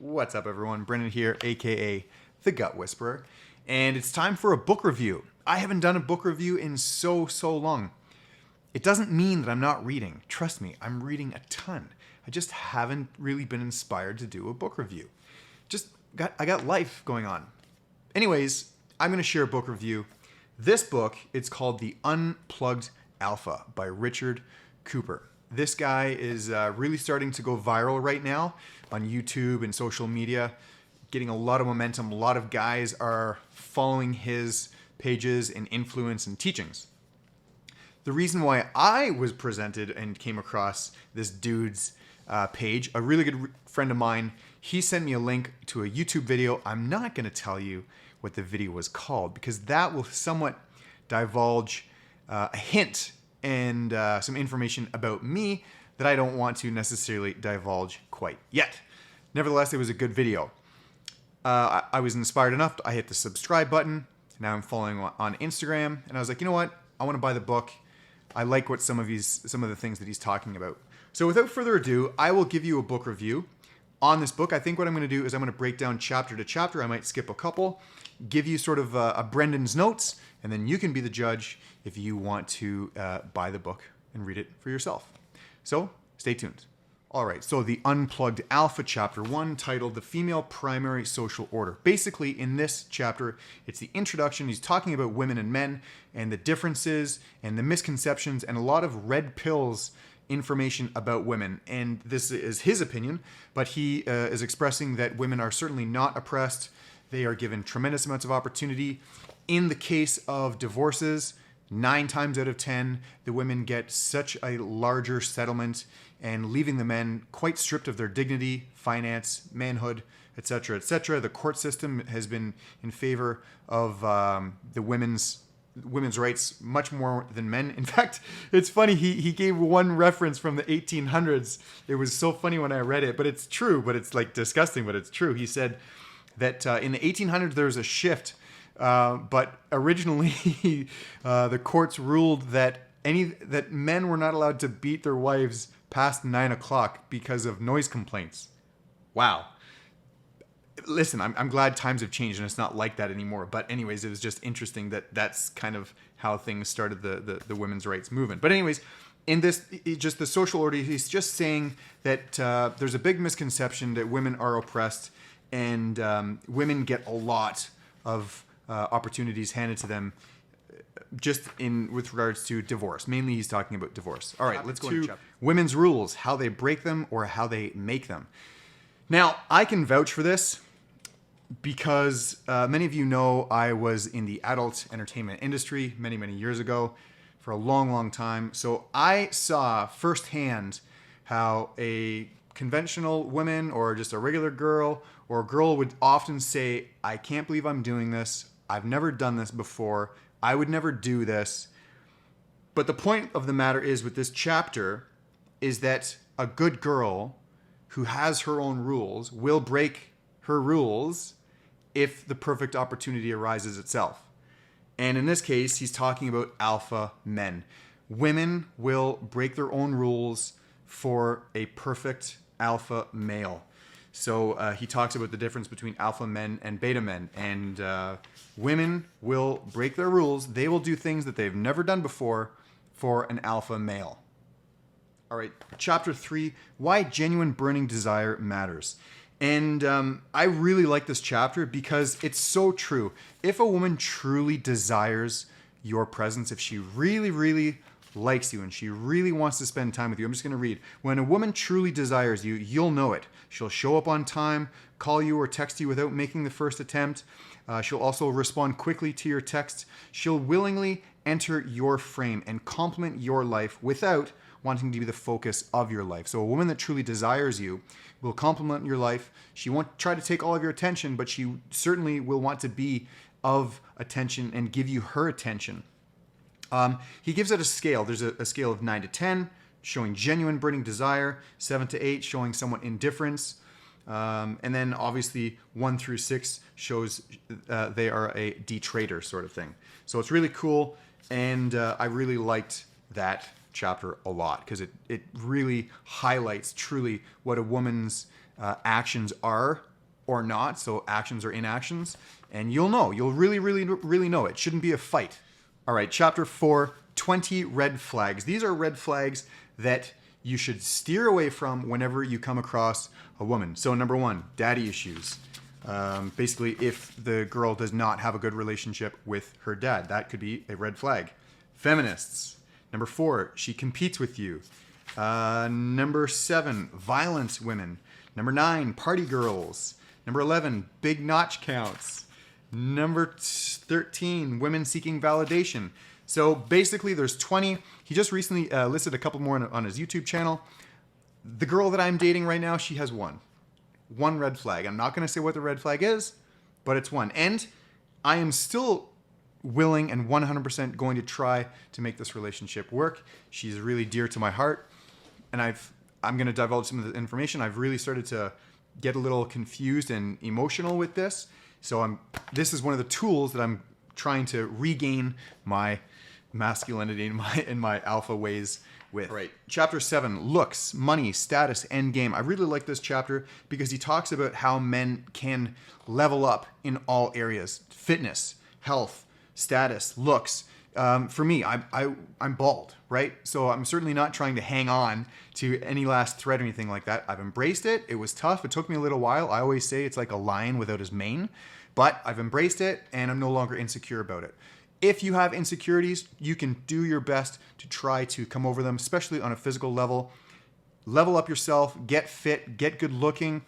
What's up, everyone? Brennan here, aka The Gut Whisperer, and it's time for a book review. I haven't done a book review in so long. It doesn't mean that I'm not reading. Trust me, I'm reading a ton. I just haven't really been inspired to do a book review. I got life going on. Anyways, I'm going to share a book review. This book, it's called The Unplugged Alpha by Richard Cooper. This guy is really starting to go viral right now on YouTube and social media, getting a lot of momentum. A lot of guys are following his pages and influence and teachings. The reason why I was presented and came across this dude's page, a really good friend of mine, he sent me a link to a YouTube video. I'm not going to tell you what the video was called because that will somewhat divulge a hint and some information about me that I don't want to necessarily divulge quite yet. Nevertheless, it was a good video. I was inspired enough. I hit the subscribe button. Now I'm following on Instagram, and I was like, you know what? I want to buy the book. I like what some of the things that he's talking about. So without further ado, I will give you a book review on this book. I think what I'm going to do is I'm going to break down chapter to chapter. I might skip a couple, give you sort of a Brendan's notes, and then you can be the judge if you want to buy the book and read it for yourself. So stay tuned. All right, so the Unplugged Alpha chapter 1, titled The Female Primary Social Order. Basically, in this chapter, it's the introduction. He's talking about women and men and the differences and the misconceptions and a lot of red pills information about women. And this is his opinion, but he is expressing that women are certainly not oppressed. They are given tremendous amounts of opportunity. In the case of divorces, 9 times out of 10, the women get such a larger settlement and leaving the men quite stripped of their dignity, finance, manhood, etc., etc. The court system has been in favor of the women's rights much more than men. In fact, it's funny, he gave one reference from the 1800s. It was so funny when I read it, but it's true, but it's like disgusting, but it's true. He said that in the 1800s there was a shift, but originally the courts ruled that men were not allowed to beat their wives past 9 o'clock because of noise complaints. Wow. Listen, I'm glad times have changed and it's not like that anymore. But anyways, it was just interesting that that's kind of how things started the women's rights movement. But anyways, in this, just the social order, he's just saying that there's a big misconception that women are oppressed and women get a lot of opportunities handed to them just with regards to divorce. Mainly he's talking about divorce. All right, let's go into women's rules, how they break them or how they make them. Now, I can vouch for this because many of you know I was in the adult entertainment industry many years ago for a long time. So I saw firsthand how a conventional woman or just a regular girl or a girl would often say, I can't believe I'm doing this. I've never done this before. I would never do this. But the point of the matter is with this chapter is that a good girl who has her own rules will break her rules if the perfect opportunity arises itself. And in this case, he's talking about alpha men. Women will break their own rules for a perfect alpha male. So he talks about the difference between alpha men and beta men. And women will break their rules. They will do things that they've never done before for an alpha male. All right, chapter 3, why genuine burning desire matters. And I really like this chapter because it's so true. If a woman truly desires your presence, if she really likes you and she really wants to spend time with you, I'm just going to read. When a woman truly desires you, you'll know it. She'll show up on time, call you or text you without making the first attempt. She'll also respond quickly to your text. She'll willingly enter your frame and complement your life without wanting to be the focus of your life. So a woman that truly desires you will complement your life. She won't try to take all of your attention, but she certainly will want to be of attention and give you her attention. He gives it a scale. There's a scale of 9 to 10, showing genuine burning desire, 7 to 8, showing somewhat indifference. And then obviously 1 through 6 shows they are a detrader sort of thing. So it's really cool. And I really liked that chapter a lot because it really highlights truly what a woman's actions are or not. So actions or inactions. And you'll know. You'll really, really, really know. It shouldn't be a fight. All right, chapter 4, 20 red flags. These are red flags that you should steer away from whenever you come across a woman. So number 1, daddy issues. Basically, if the girl does not have a good relationship with her dad, that could be a red flag. Feminists. Number 4, she competes with you. Number 7, violent women. Number 9, party girls. Number 11, big notch counts. Number 13, women seeking validation. So basically there's 20. He just recently listed a couple more on his YouTube channel. The girl that I'm dating right now, she has one red flag. I'm not going to say what the red flag is, but it's one. And I am still willing and 100% going to try to make this relationship work. She's really dear to my heart. And I'm going to divulge some of the information. I've really started to get a little confused and emotional with this. So this is one of the tools that I'm trying to regain my masculinity and my alpha ways with. Right. Chapter 7, looks, money, status, end game. I really like this chapter because he talks about how men can level up in all areas. Fitness, health, status, looks. For me, I'm bald, right? So I'm certainly not trying to hang on to any last thread or anything like that. I've embraced it. It was tough. It took me a little while. I always say it's like a lion without his mane, but I've embraced it and I'm no longer insecure about it. If you have insecurities, you can do your best to try to come over them, especially on a physical level. Level up yourself, get fit, get good looking.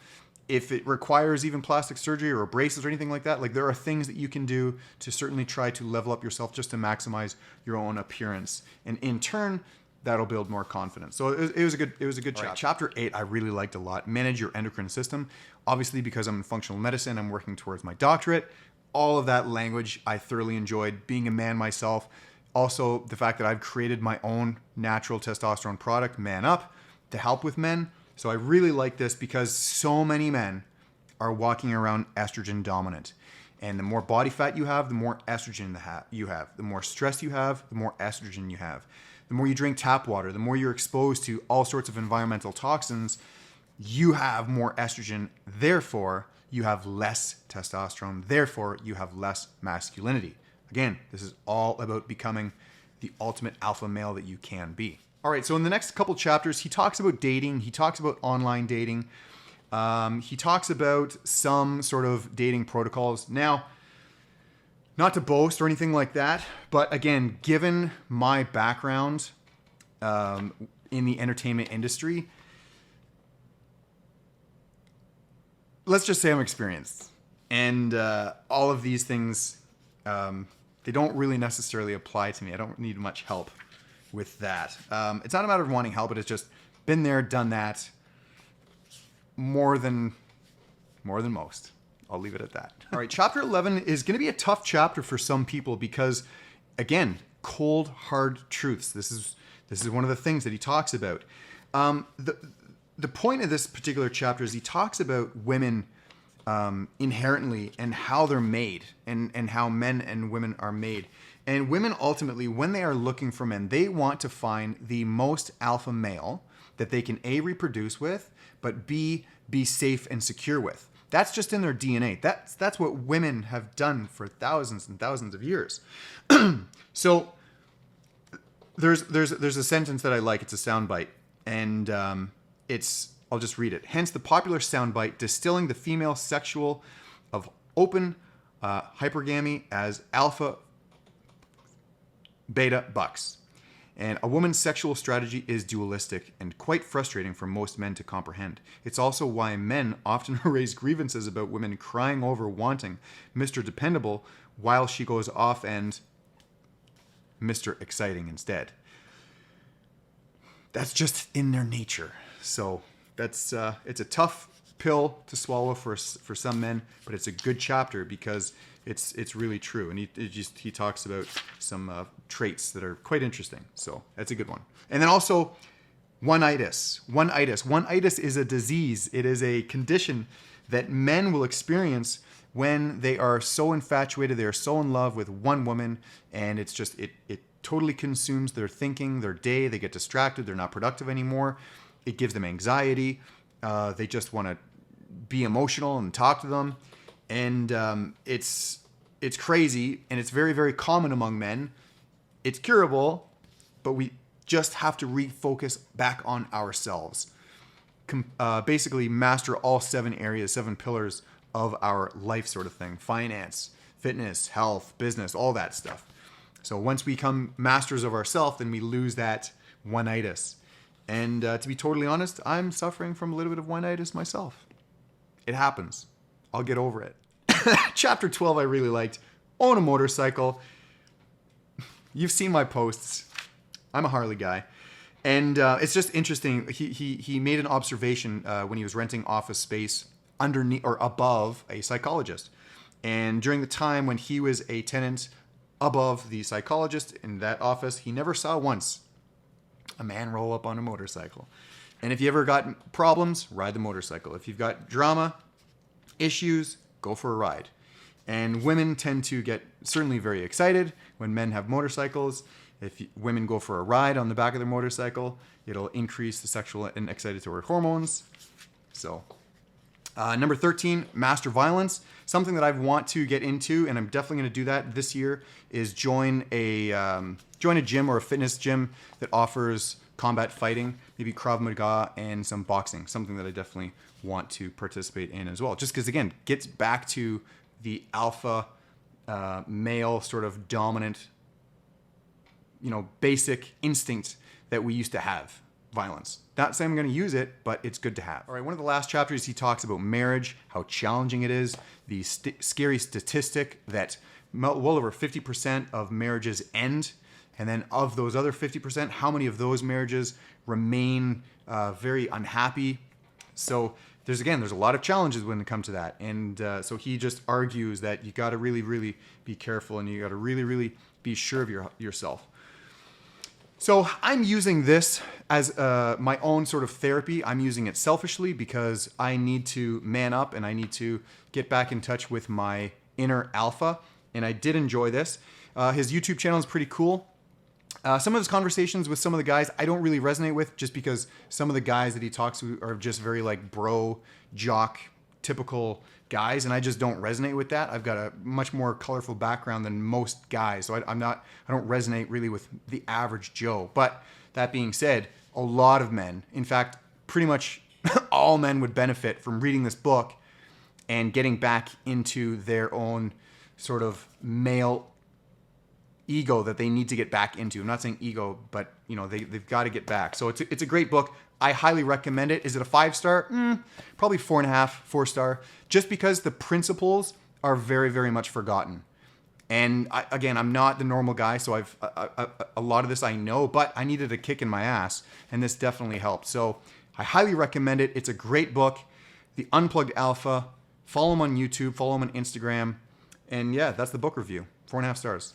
If it requires even plastic surgery or braces or anything like that, like there are things that you can do to certainly try to level up yourself just to maximize your own appearance. And in turn, that'll build more confidence. So it was a good chapter. Right. Chapter 8, I really liked a lot. Manage your endocrine system. Obviously, because I'm in functional medicine, I'm working towards my doctorate. All of that language I thoroughly enjoyed. Being a man myself. Also, the fact that I've created my own natural testosterone product, ManUp, to help with men. So I really like this because so many men are walking around estrogen dominant. And the more body fat you have, the more estrogen you have. The more stress you have, the more estrogen you have. The more you drink tap water, the more you're exposed to all sorts of environmental toxins, you have more estrogen. Therefore, you have less testosterone. Therefore, you have less masculinity. Again, this is all about becoming the ultimate alpha male that you can be. All right, so in the next couple chapters, he talks about dating. He talks about online dating. He talks about some sort of dating protocols. Now, not to boast or anything like that, but again, given my background in the entertainment industry, let's just say I'm experienced. And all of these things, they don't really necessarily apply to me. I don't need much help with that. It's not a matter of wanting help, but it's just been there, done that more than most. I'll leave it at that. All right, chapter 11 is going to be a tough chapter for some people because, again, cold, hard truths. This is one of the things that he talks about. The point of this particular chapter is he talks about women inherently and how they're made and how men and women are made. And women ultimately, when they are looking for men, they want to find the most alpha male that they can A, reproduce with, but B, be safe and secure with. That's just in their DNA. That's what women have done for thousands and thousands of years. So there's a sentence that I like. It's a soundbite, and I'll just read it. Hence the popular soundbite distilling the female sexual of open hypergamy as alpha beta bucks. And a woman's sexual strategy is dualistic and quite frustrating for most men to comprehend. It's also why men often raise grievances about women crying over wanting Mr. Dependable while she goes off and Mr. Exciting instead. That's just in their nature. So it's a tough pill to swallow for some men, but it's a good chapter because it's really true. And he talks about some traits that are quite interesting. So that's a good one. And then also one-itis. One-itis is a disease. It is a condition that men will experience when they are so infatuated, they are so in love with one woman, and it's just, it totally consumes their thinking, their day. They get distracted. They're not productive anymore. It gives them anxiety. They just want to be emotional and talk to them. And it's crazy, and it's very, very common among men. It's curable, but we just have to refocus back on ourselves. Basically master all 7 areas, 7 pillars of our life sort of thing. Finance, fitness, health, business, all that stuff. So once we become masters of ourselves, then we lose that one-itis. And to be totally honest, I'm suffering from a little bit of one-itis myself. It happens. I'll get over it. Chapter 12 I really liked. Own a motorcycle. You've seen my posts. I'm a Harley guy. And it's just interesting. He made an observation when he was renting office space underneath or above a psychologist. And during the time when he was a tenant above the psychologist in that office, he never saw once a man roll up on a motorcycle. And if you ever got problems, ride the motorcycle. If you've got drama, issues, go for a ride. And women tend to get certainly very excited when men have motorcycles. If women go for a ride on the back of their motorcycle, it'll increase the sexual and excitatory hormones. So, number 13, master violence. Something that I want to get into, and I'm definitely going to do that this year, is join a gym or a fitness gym that offers combat fighting, maybe Krav Maga and some boxing. Something that I definitely want to participate in as well. Just because, again, gets back to the alpha male sort of dominant, basic instinct that we used to have, violence. Not saying I'm going to use it, but it's good to have. All right, one of the last chapters, he talks about marriage, how challenging it is, the scary statistic that well over 50% of marriages end, and then of those other 50%, how many of those marriages remain very unhappy. So there's a lot of challenges when it comes to that. And so he just argues that you got to really, really be careful, and you got to really, really be sure of yourself. So I'm using this as my own sort of therapy. I'm using it selfishly because I need to man up and I need to get back in touch with my inner alpha. And I did enjoy this. His YouTube channel is pretty cool. Some of his conversations with some of the guys I don't really resonate with, just because some of the guys that he talks to are just very like bro, jock, typical guys, and I just don't resonate with that. I've got a much more colorful background than most guys, so I don't resonate really with the average Joe. But that being said, a lot of men, in fact, pretty much all men would benefit from reading this book and getting back into their own sort of male ego that they need to get back into. I'm not saying ego, but they've got to get back. So it's a great book. I highly recommend it. Is it a 5-star? Probably 4.5, 4-star, just because the principles are very, very much forgotten. And I'm not the normal guy, so a lot of this I know, but I needed a kick in my ass, and this definitely helped. So I highly recommend it. It's a great book. The Unplugged Alpha. Follow him on YouTube. Follow him on Instagram. And yeah, that's the book review. 4.5 stars.